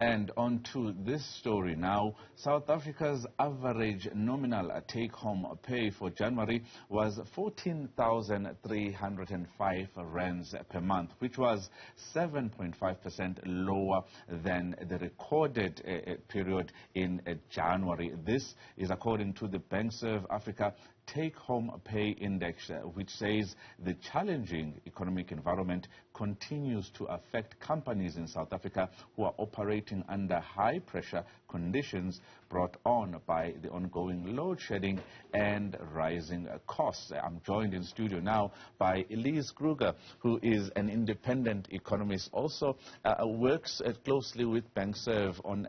And on to this story now. South Africa's average nominal take-home pay for January was 14,305 rands per month, which was 7.5% lower than the recorded period in January. This is according to the BankservAfrica Take-home Pay Index, which says the challenging economic environment continues to affect companies in South Africa who are operating under high-pressure conditions brought on by the ongoing load shedding and rising costs. I'm joined in studio now by Elize Kruger, who is an independent economist, also works closely with BankServ on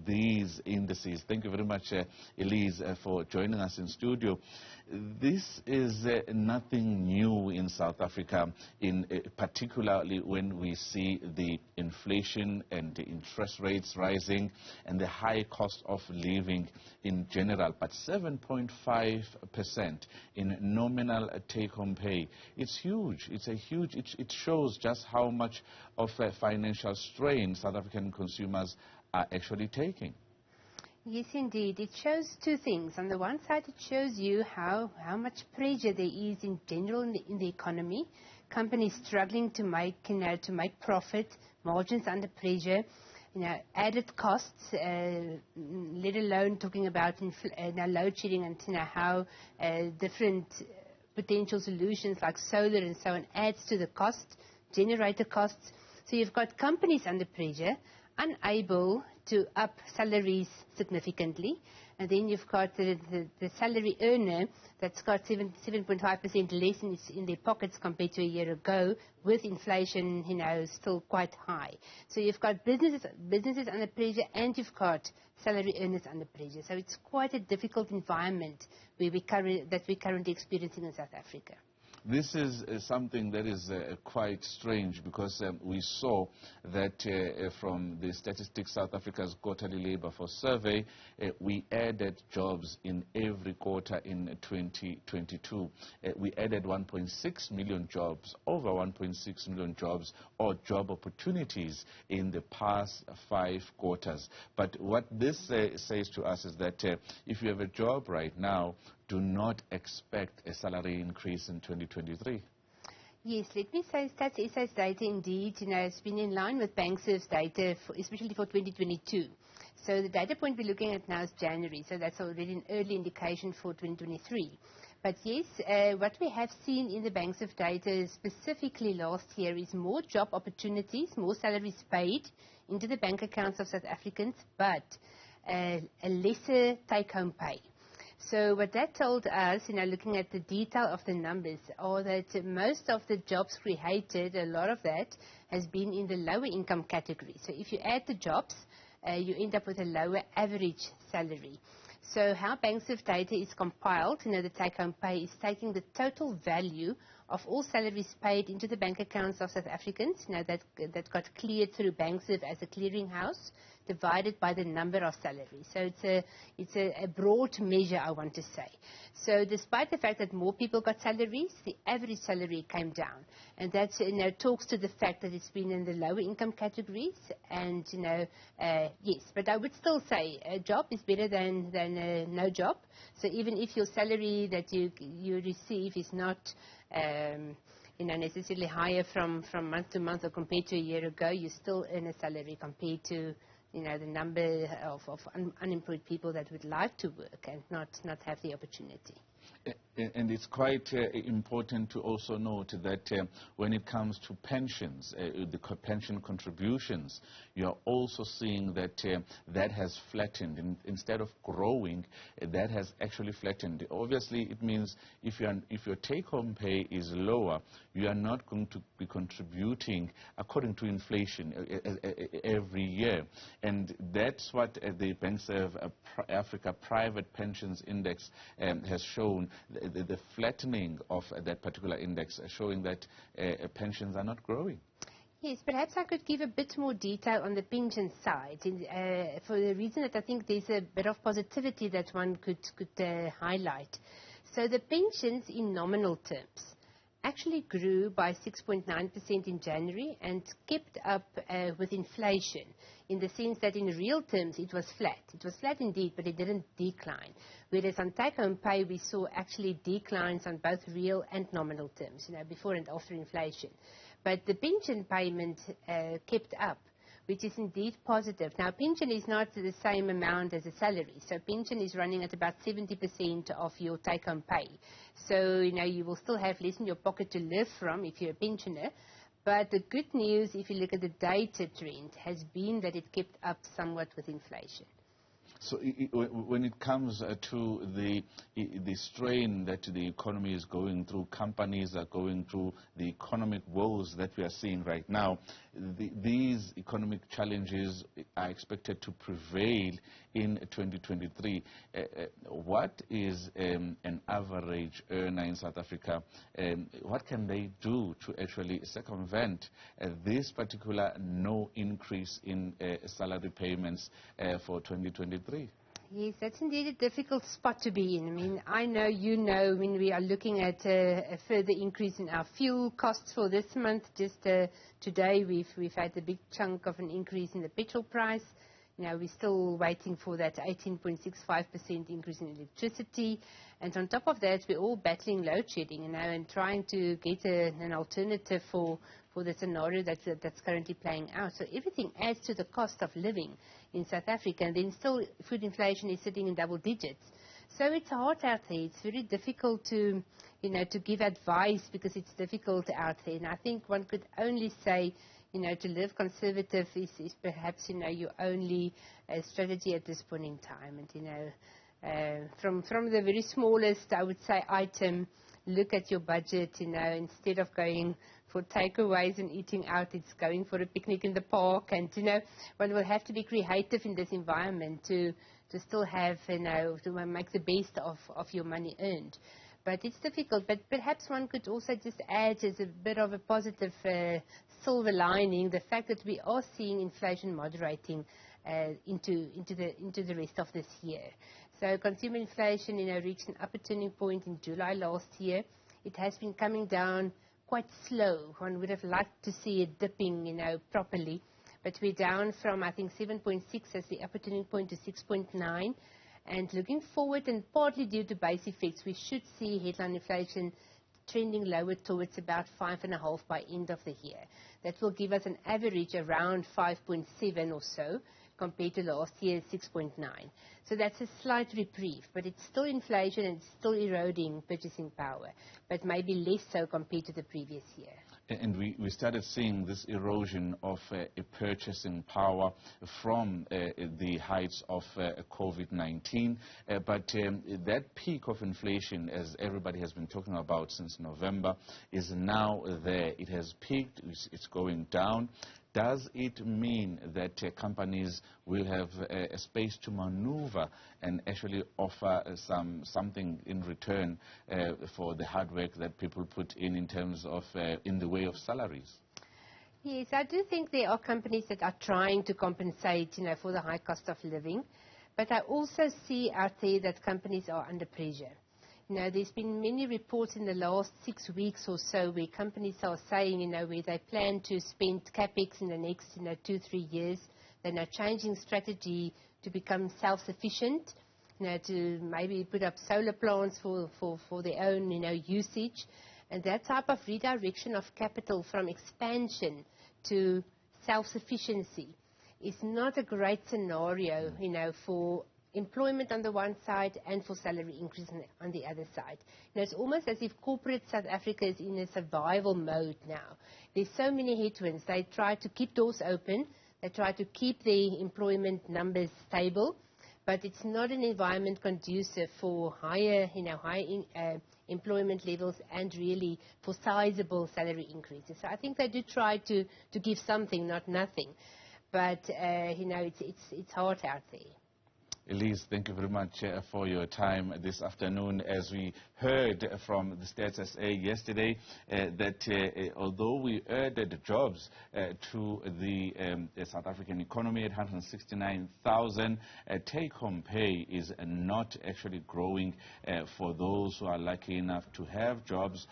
these indices. Thank you very much, Elize, for joining us in studio. This is nothing new in South Africa, particularly when we see the inflation and the interest rates rising and the high cost of living in general. But 7.5% in nominal take-home pay, it's huge. It shows just how much of a financial strain South African consumers are actually taking. Yes, indeed. It shows two things. On the one side, it shows you how much pressure there is in general in the economy. Companies struggling to make profit, margins under pressure, added costs, let alone talking about load shedding and how different potential solutions like solar and so on adds to the cost, generator costs. So you've got companies under pressure, unable to up salaries significantly, and then you've got the salary earner that's got 7.5% less in their pockets compared to a year ago, with inflation still quite high. So you've got businesses under pressure, and you've got salary earners under pressure. So it's quite a difficult environment that we're currently experiencing in South Africa. This is something that is quite strange, because we saw that from the Statistics South Africa's quarterly labor force survey, we added jobs in every quarter in 2022. We added 1.6 million jobs, over 1.6 million jobs or job opportunities in the past 5 quarters. But what this says to us is that if you have a job right now, do not expect a salary increase in 2023. Yes, let me say Stats SA's data indeed has been in line with BankServ's data, especially for 2022. So the data point we're looking at now is January, so that's already an early indication for 2023. But yes, what we have seen in the BankServ data specifically last year is more job opportunities, more salaries paid into the bank accounts of South Africans, but a lesser take-home pay. So what that told us, looking at the detail of the numbers, are that most of the jobs created, a lot of that, has been in the lower income category. So if you add the jobs, you end up with a lower average salary. So how BankServ data is compiled, the take-home pay, is taking the total value of all salaries paid into the bank accounts of South Africans, that got cleared through BankServ as a clearinghouse, divided by the number of salaries. So it's a broad measure, I want to say. So despite the fact that more people got salaries, the average salary came down, and that talks to the fact that it's been in the lower income categories. And yes, but I would still say a job is better than no job. So even if your salary that you receive is not necessarily higher from month to month or compared to a year ago, you still earn a salary compared to the number of unemployed people that would like to work and not have the opportunity. And it's quite important to also note that when it comes to pensions, the pension contributions, you're also seeing that that has flattened. Instead of growing, that has actually flattened. Obviously, it means if your take-home pay is lower, you are not going to be contributing according to inflation every year. And that's what the BankservAfrica Private Pensions Index has shown. The flattening of that particular index, showing that pensions are not growing. Yes, perhaps I could give a bit more detail on the pension side, for the reason that I think there's a bit of positivity that one could highlight. So the pensions in nominal terms actually grew by 6.9% in January and kept up with inflation. in the sense that in real terms it was flat. It was flat indeed, but it didn't decline. Whereas on take-home pay, we saw actually declines on both real and nominal terms, before and after inflation. But the pension payment kept up, which is indeed positive. Now, pension is not the same amount as a salary. So pension is running at about 70% of your take-home pay. So, you will still have less in your pocket to live from if you're a pensioner. But the good news, if you look at the data trend, has been that it kept up somewhat with inflation. So when it comes to the strain that the economy is going through, companies are going through, the economic woes that we are seeing right now, these economic challenges are expected to prevail in 2023. What is an average earner in South Africa? What can they do to actually circumvent this particular no increase in salary payments for 2023? Yes, that's indeed a difficult spot to be in. I mean, I know, we are looking at a further increase in our fuel costs for this month. Just today, we've had a big chunk of an increase in the petrol price. We're still waiting for that 18.65% increase in electricity. And on top of that, we're all battling load shedding, and trying to get an alternative for the scenario that's currently playing out. So everything adds to the cost of living in South Africa, and then still food inflation is sitting in double digits. So it's hard out there. It's very difficult to give advice because it's difficult out there. And I think one could only say, to live conservative is perhaps, your only strategy at this point in time. And, from the very smallest, I would say, item, look at your budget, instead of going for takeaways and eating out, it's going for a picnic in the park. And, one will have to be creative in this environment to still have, to make the best of your money earned. But it's difficult. But perhaps one could also just add as a bit of a positive silver lining the fact that we are seeing inflation moderating into the rest of this year. So consumer inflation, reached an upper turning point in July last year. It has been coming down quite slow. One would have liked to see it dipping, properly. But we're down from, I think, 7.6 as the upper turning point to 6.9. And looking forward, and partly due to base effects, we should see headline inflation trending lower towards about 5.5 by end of the year. That will give us an average around 5.7 or so, compared to last year's 6.9. So that's a slight reprieve, but it's still inflation and it's still eroding purchasing power, but maybe less so compared to the previous year. And we started seeing this erosion of purchasing power from the heights of COVID-19. But that peak of inflation, as everybody has been talking about since November, is now there. It has peaked. It's going down. Does it mean that companies will have a space to maneuver and actually offer something in return for the hard work that people put in terms of in the way of salaries? Yes, I do think there are companies that are trying to compensate, for the high cost of living. But I also see out there that companies are under pressure. There's been many reports in the last 6 weeks or so where companies are saying, where they plan to spend capex in the next, 2-3 years. They're now changing strategy to become self-sufficient, to maybe put up solar plants for their own, usage. And that type of redirection of capital from expansion to self-sufficiency is not a great scenario, for employment on the one side and for salary increase on the other side. It's almost as if corporate South Africa is in a survival mode now. There's so many headwinds. They try to keep doors open. They try to keep the employment numbers stable. But it's not an environment conducive for higher employment levels and really for sizable salary increases. So I think they do try to give something, not nothing. But, it's hard out there. Elize, thank you very much for your time this afternoon. As we heard from the Stats SA yesterday, that although we added jobs to the South African economy at 169,000, take-home pay is not actually growing for those who are lucky enough to have jobs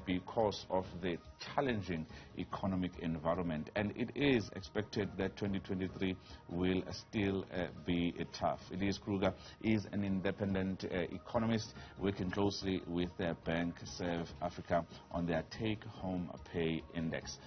because of the challenging economic environment. And it is expected that 2023 will still be tough. Elize Kruger is an independent economist working closely with BankservAfrica on their take-home pay index.